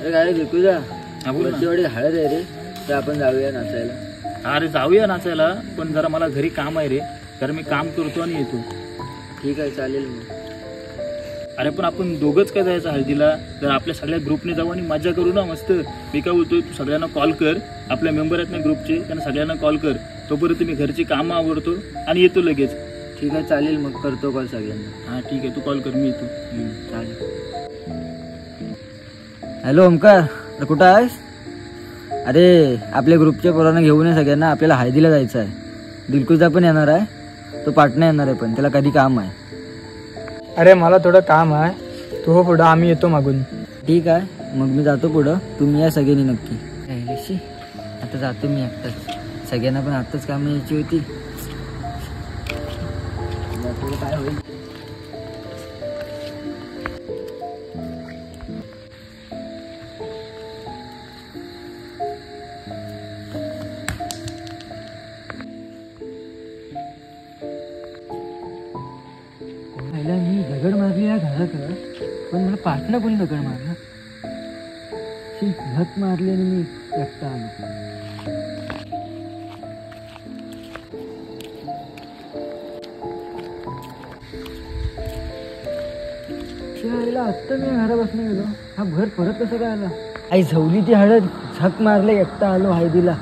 अरे काय ऋतुजा, बोल ना. वरची हळद आहे रे, तर आपण जाऊया नाचायला. अरे जाऊया नाचायला, पण जरा मला घरी काम आहे रे, तर मी काम करतो आणि येतो. ठीक आहे, चालेल मग. अरे पण आपण दोघंच काय जायचं हळदीला? तर आपल्या सगळ्या ग्रुपने जाऊ आणि मजा करू ना मस्त. मी काय बोलतोय, तू सगळ्यांना कॉल कर, आपल्या मेंबर आहेत ना ग्रुपचे, त्यांना सगळ्यांना कॉल कर. तोपर्यंत मी घरची कामं आवडतो आणि येतो लगेच. ठीक आहे, चालेल मग, करतो कॉल सगळ्यांना. हां ठीक आहे, तू कॉल कर, मी येतो. चालेल. हॅलो ओमकार, अरे कुठं आहेस? अरे आपल्या ग्रुपच्या पोरांना घेऊन ये सगळ्यांना, आपल्याला हळदीला जायचं आहे. दिलकुजा पण येणार आहे, तो पाटणा येणार आहे, पण त्याला कधी काम आहे. अरे मला थोडं काम आहे, तू हो पुढं, आम्ही येतो मागून. ठीक आहे, मग मी जातो पुढं, तुम्ही या सगळ्यांनी नक्की. आता जातो मी एकटाच, सगळ्यांना पण आत्ताच कामं यायची होती. काय होईल. मी दगड मारली या घराकडं, पण मला पाटणं कोणी दगड मारला. झक मारली आणि मी एकटा आलो. आत्ता मी घरापासून गेलो, हा घर परत कसं काय आला? आई झवली ती हळद, झक मारले, एकटा आलो हळदीला.